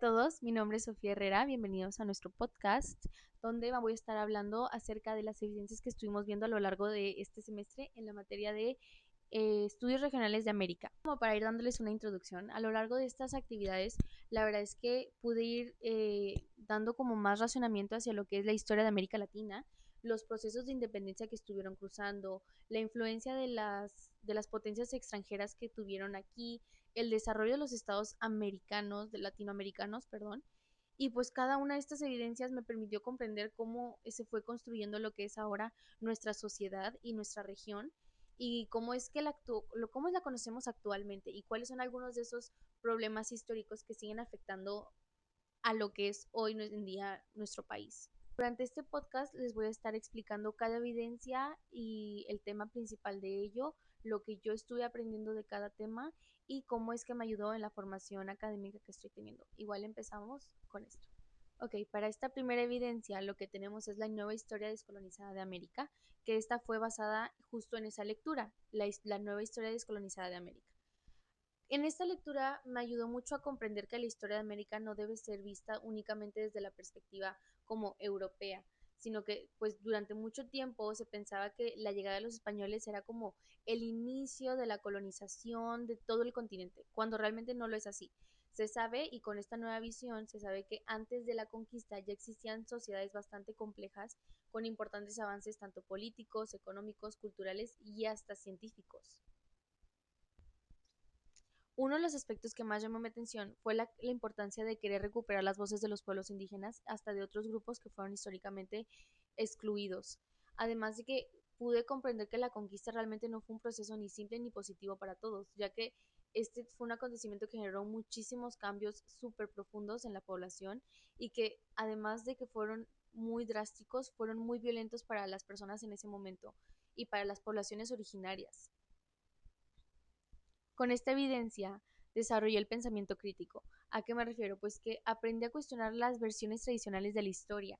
todos, mi nombre es Sofía Herrera, bienvenidos a nuestro podcast, donde voy a estar hablando acerca de las evidencias que estuvimos viendo a lo largo de este semestre en la materia de estudios regionales de América. Como para ir dándoles una introducción, a lo largo de estas actividades, la verdad es que pude ir dando como más razonamiento hacia lo que es la historia de América Latina, los procesos de independencia que estuvieron cruzando, la influencia de las potencias extranjeras que tuvieron aquí, el desarrollo de los estados americanos, de latinoamericanos, perdón, y pues cada una de estas evidencias me permitió comprender cómo se fue construyendo lo que es ahora nuestra sociedad y nuestra región y cómo es que cómo la conocemos actualmente y cuáles son algunos de esos problemas históricos que siguen afectando a lo que es hoy en día nuestro país. Durante este podcast les voy a estar explicando cada evidencia y el tema principal de ello, lo que yo estuve aprendiendo de cada tema y cómo es que me ayudó en la formación académica que estoy teniendo. Igual empezamos con esto. Ok, para esta primera evidencia lo que tenemos es la nueva historia descolonizada de América, que esta fue basada justo en esa lectura, la nueva historia descolonizada de América. En esta lectura me ayudó mucho a comprender que la historia de América no debe ser vista únicamente desde la perspectiva como europea, sino que pues durante mucho tiempo se pensaba que la llegada de los españoles era como el inicio de la colonización de todo el continente, cuando realmente no lo es así. Se sabe, y con esta nueva visión, se sabe que antes de la conquista ya existían sociedades bastante complejas con importantes avances tanto políticos, económicos, culturales y hasta científicos. Uno de los aspectos que más llamó mi atención fue la importancia de querer recuperar las voces de los pueblos indígenas, hasta de otros grupos que fueron históricamente excluidos. Además de que pude comprender que la conquista realmente no fue un proceso ni simple ni positivo para todos, ya que este fue un acontecimiento que generó muchísimos cambios súper profundos en la población y que además de que fueron muy drásticos, fueron muy violentos para las personas en ese momento y para las poblaciones originarias. Con esta evidencia desarrollé el pensamiento crítico. ¿A qué me refiero? Pues que aprendí a cuestionar las versiones tradicionales de la historia.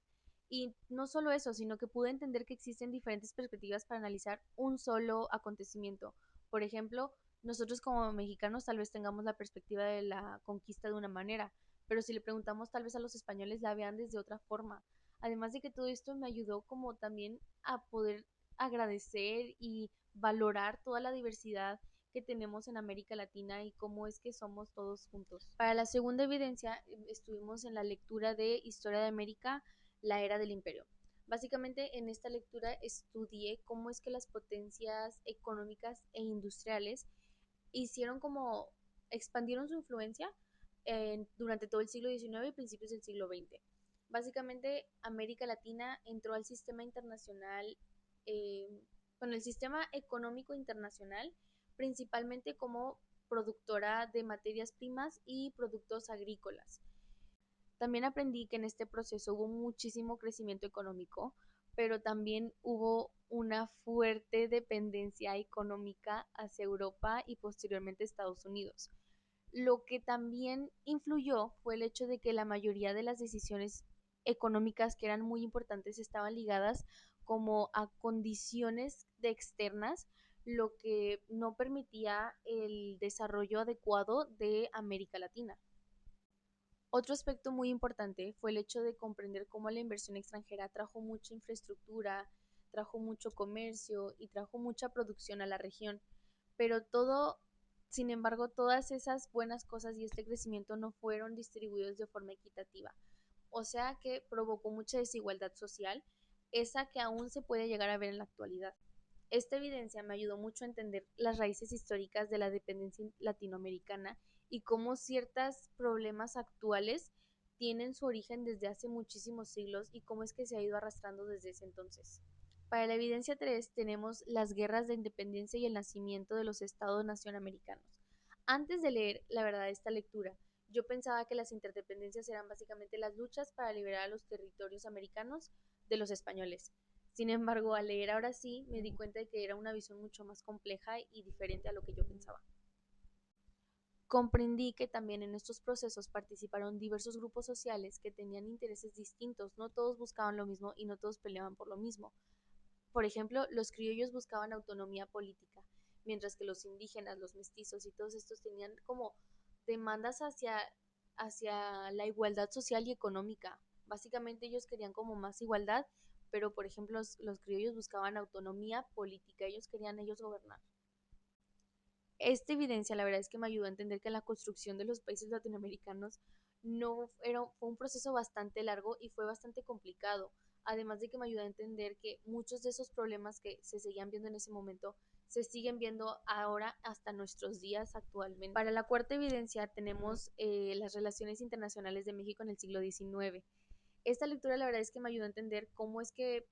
Y no solo eso, sino que pude entender que existen diferentes perspectivas para analizar un solo acontecimiento. Por ejemplo, nosotros como mexicanos tal vez tengamos la perspectiva de la conquista de una manera, pero si le preguntamos tal vez a los españoles la vean desde otra forma. Además de que todo esto me ayudó como también a poder agradecer y valorar toda la diversidad que tenemos en América Latina y cómo es que somos todos juntos. Para la segunda evidencia estuvimos en la lectura de Historia de América, la era del imperio. Básicamente en esta lectura estudié cómo es que las potencias económicas e industriales hicieron como expandieron su influencia durante todo el siglo XIX y principios del siglo XX. Básicamente América Latina entró al sistema internacional, con el sistema económico internacional, principalmente como productora de materias primas y productos agrícolas. También aprendí que en este proceso hubo muchísimo crecimiento económico, pero también hubo una fuerte dependencia económica hacia Europa y posteriormente Estados Unidos. Lo que también influyó fue el hecho de que la mayoría de las decisiones económicas que eran muy importantes estaban ligadas como a condiciones de externas, lo que no permitía el desarrollo adecuado de América Latina. Otro aspecto muy importante fue el hecho de comprender cómo la inversión extranjera trajo mucha infraestructura, trajo mucho comercio y trajo mucha producción a la región. Pero todo, sin embargo, todas esas buenas cosas y este crecimiento no fueron distribuidos de forma equitativa. O sea que provocó mucha desigualdad social, esa que aún se puede llegar a ver en la actualidad. Esta evidencia me ayudó mucho a entender las raíces históricas de la dependencia latinoamericana y cómo ciertos problemas actuales tienen su origen desde hace muchísimos siglos y cómo es que se ha ido arrastrando desde ese entonces. Para la evidencia 3 tenemos las guerras de independencia y el nacimiento de los estados-nación americanos. Antes de leer la verdad de esta lectura, yo pensaba que las interdependencias eran básicamente las luchas para liberar a los territorios americanos de los españoles. Sin embargo, al leer ahora sí, me di cuenta de que era una visión mucho más compleja y diferente a lo que yo pensaba. Comprendí que también en estos procesos participaron diversos grupos sociales que tenían intereses distintos, no todos buscaban lo mismo y no todos peleaban por lo mismo. Por ejemplo, los criollos buscaban autonomía política, mientras que los indígenas, los mestizos y todos estos tenían como demandas hacia la igualdad social y económica. Básicamente ellos querían como más igualdad, pero por ejemplo los criollos buscaban autonomía política, ellos querían ellos gobernar. Esta evidencia la verdad es que me ayudó a entender que la construcción de los países latinoamericanos no era, fue un proceso bastante largo y fue bastante complicado, además de que me ayudó a entender que muchos de esos problemas que se seguían viendo en ese momento se siguen viendo ahora hasta nuestros días actualmente. Para la cuarta evidencia tenemos las relaciones internacionales de México en el siglo XIX. Esta lectura la verdad es que me ayudó a entender cómo es que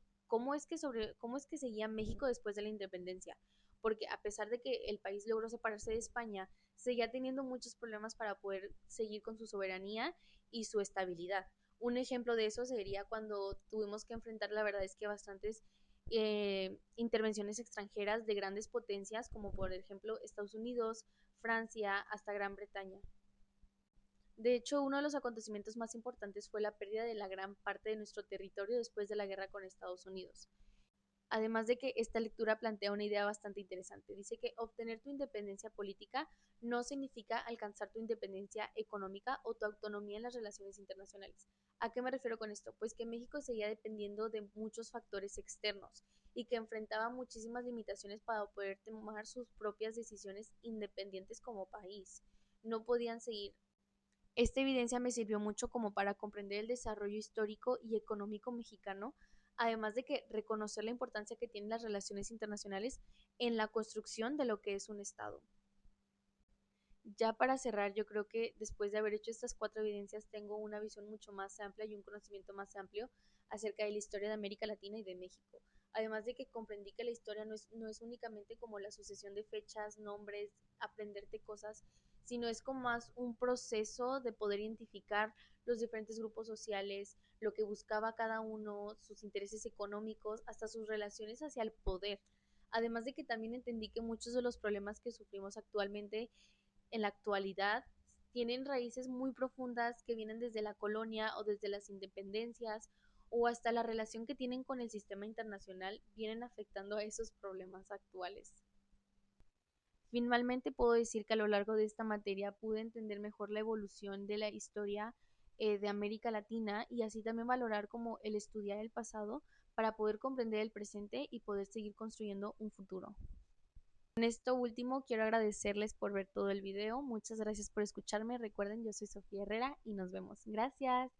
seguía México después de la independencia, porque a pesar de que el país logró separarse de España, seguía teniendo muchos problemas para poder seguir con su soberanía y su estabilidad. Un ejemplo de eso sería cuando tuvimos que enfrentar, la verdad es que bastantes intervenciones extranjeras de grandes potencias, como por ejemplo Estados Unidos, Francia, hasta Gran Bretaña. De hecho, uno de los acontecimientos más importantes fue la pérdida de la gran parte de nuestro territorio después de la guerra con Estados Unidos. Además de que esta lectura plantea una idea bastante interesante. Dice que obtener tu independencia política no significa alcanzar tu independencia económica o tu autonomía en las relaciones internacionales. ¿A qué me refiero con esto? Pues que México seguía dependiendo de muchos factores externos y que enfrentaba muchísimas limitaciones para poder tomar sus propias decisiones independientes como país. No podían seguir. Esta evidencia me sirvió mucho como para comprender el desarrollo histórico y económico mexicano, además de que reconocer la importancia que tienen las relaciones internacionales en la construcción de lo que es un Estado. Ya para cerrar, yo creo que después de haber hecho estas cuatro evidencias, tengo una visión mucho más amplia y un conocimiento más amplio acerca de la historia de América Latina y de México. Además de que comprendí que la historia no es únicamente como la sucesión de fechas, nombres, aprenderte cosas, sino es como más un proceso de poder identificar los diferentes grupos sociales, lo que buscaba cada uno, sus intereses económicos, hasta sus relaciones hacia el poder. Además de que también entendí que muchos de los problemas que sufrimos actualmente en la actualidad tienen raíces muy profundas que vienen desde la colonia o desde las independencias o hasta la relación que tienen con el sistema internacional vienen afectando a esos problemas actuales. Finalmente puedo decir que a lo largo de esta materia pude entender mejor la evolución de la historia de América Latina y así también valorar como el estudiar el pasado para poder comprender el presente y poder seguir construyendo un futuro. En esto último, quiero agradecerles por ver todo el video. Muchas gracias por escucharme. Recuerden, yo soy Sofía Herrera y nos vemos. Gracias.